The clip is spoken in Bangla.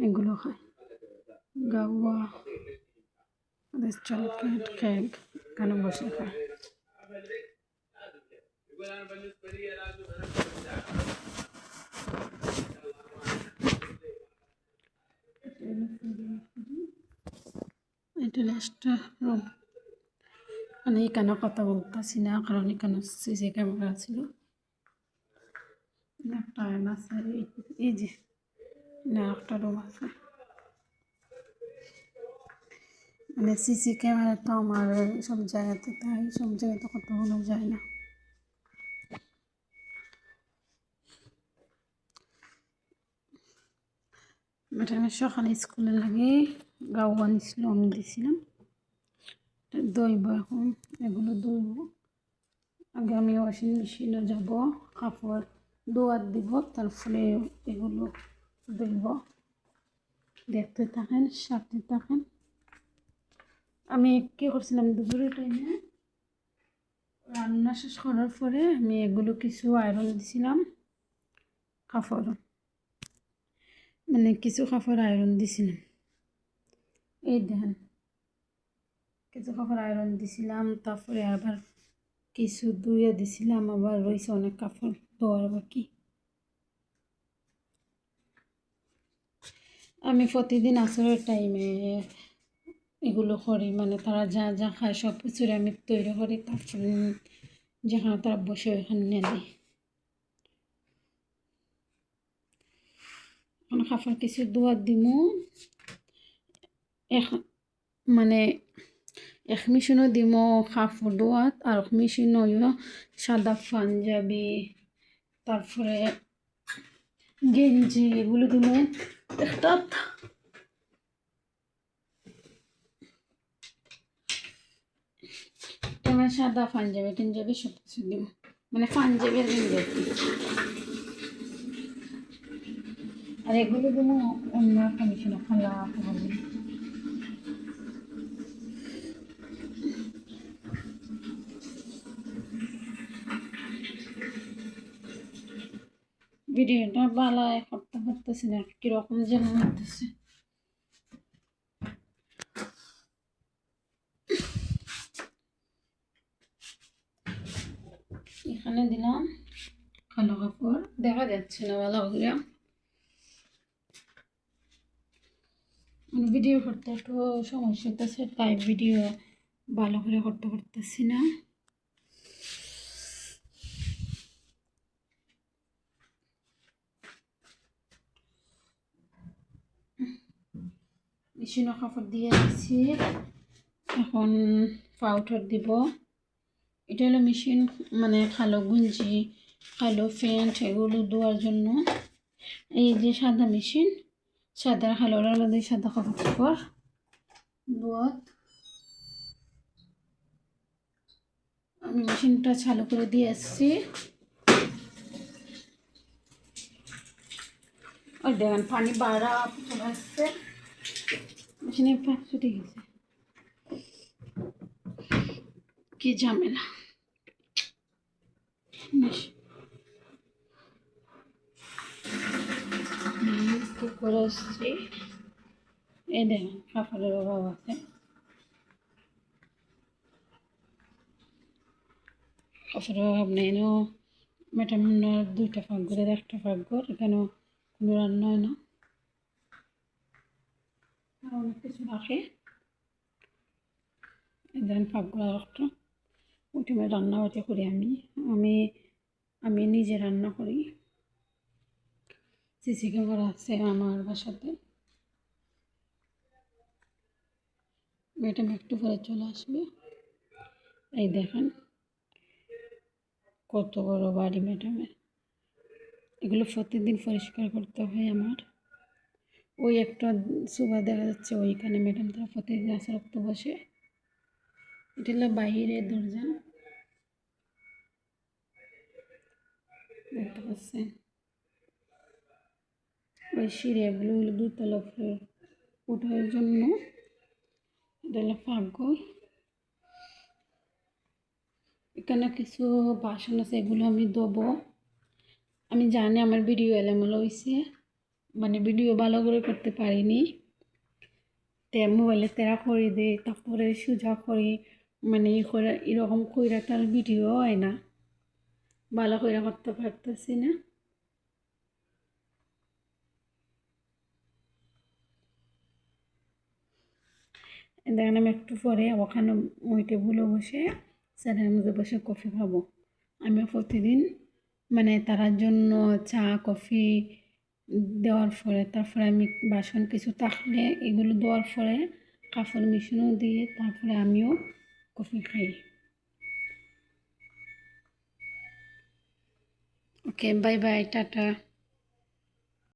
এগুলো খায় গাওয়া চকলেট কেক এখানে বসে খায়। এটা লাস্টটা রুম, মানে এখানে কথা বলতেছি না কারণ এখানে সিসি ক্যামেরা ছিল। একটা আয়না আছে, এই যে না একটা রুম আছে। মানে সিসি ক্যামেরা তো আমার সব জায়গাতে, তাই সব জায়গাতে কথা বলা যায় না। ম্যাডামের সকালে স্কুলে লাগে গাও আনিছিল, আমি দিছিলাম দইব। এখন এগুলো দইব, আগে আমি ওয়াশিং মেশিনে যাব, কাপড় ধোয়ার দিব, তারপরে এগুলো দইব। দেখতে থাকেন, সাথে থাকেন। আমি কী করছিলাম দুপুরের টাইমে রান্না শেষ করার পরে আমি এগুলো কিছু আয়রন দিছিলাম, কাপড় মানে কিছু কাপড় আয়রন দিছিলাম। এই দেখেন কিছু কাপড় আয়রন দিছিলাম, তারপরে আবার কিছু ধুয়ে দিছিলাম, আবার রয়েছে অনেক কাপড় ধোয়ার বাকি। আমি প্রতিদিন আসরের টাইমে এগুলো করি, মানে তারা যা যা খায় সব কিছুর আমি তৈরি করি, তারপরে যেখানে তারা বসে ওইখানে নিয়ে দিই। এখন কাপড় কিছু ধোয়ার দিমু, মানে এক মেশিনও দিমু কাপড় ধোয়াত, আর এক মেশিন সাদা পাঞ্জাবি, তারপরে গেঞ্জি এগুলো দিমু একটা। তোমার সাদা পাঞ্জাবি টাঞ্জাবি সব কিছু দিব, মানে পাঞ্জাবি আর গেঞ্জি। আর এগুলো দিব অন্য একটা মেশিনে খালা হবে। ভিডিওটা বালায় করতে পারতেছি না, কিরকম যেন হইতেছে। এখানে দিলাম কালো কাপড়, দেখা যাচ্ছে না ভালো করে, ভিডিও করতে একটু সমস্যা হতেছে, তাই ভিডিও ভালো করে করতে পারতেছি না। মেশিনে কাপড় দিয়ে দিচ্ছি, এখন পাউডার দিব। এটা হলো মেশিন, মানে কালো গুঞ্জি, কালো প্যান্ট এগুলো ধোয়ার জন্য। এই যে সাদা মেশিন, সাদা কালোর আলাদা সাদা কাপড় ধোয়াত। আমি মেশিনটা চালু করে দিয়ে আসছি। ওই দেখেন পানি বাড়া চলে আসছে, মেশিনের পাইপ ছুটে গেছে, কি ঝামেলা। করে আসছি, এই দেখেন কাপড়ের অভাব আছে, কাপড়ের অভাব নেই। ম্যাডাম দুইটা ফাঁকঘরের একটা ফাঁকঘর, এখানেও কোনো রান্না হয় না, অনেক কিছু রাখে। এই দেখেন ফাঁকঘর আর একটা, ওইটা রান্নাবাটি করি আমি আমি আমি নিজে রান্না করি। সিসি ক্যামেরা আছে আমার বাসাতে। ম্যাডাম একটু পরে চলে আসবে। এই দেখেন কত বড় বাড়ি ম্যাডামের, এগুলো প্রতিদিন পরিষ্কার করতে হয় আমার। ওই একটা সুবা দেখা যাচ্ছে, ওইখানে ম্যাডাম তারা প্রতিদিন আসা রক্ত বসে। এটা হলো বাহিরের দরজা, দেখতে পাচ্ছেন। ওই সিঁড়িগুলো হলো দুতলা উপরে ওঠার জন্য। এটা হলো পাকঘর, এখানে কিছু বাসন আছে, এগুলো আমি ধোবো। আমি জানি আমার ভিডিও এলোমেলো হয়েছে, মানে ভিডিও ভালো করে করতে পারিনি। তে মোবাইলে তেরা করে দেই, তারপরে সোজা করে মানে করে এরকম কইরা তার ভিডিও হয় না, ভালো করে করতে পারতেছি না। দেখেন আমি একটু পরে ওখানে ওই টেবিলে বসে স্যারের মধ্যে বসে কফি খাবো। আমি প্রতিদিন মানে তারার জন্য চা কফি দেওয়ার পরে তারপরে আমি বাসন কিছু থাকলে এগুলো দেওয়ার পরে কাপড় মেশিনও দিয়ে তারপরে আমিও কফি খাই। ওকে, বাই বাই, টাটা।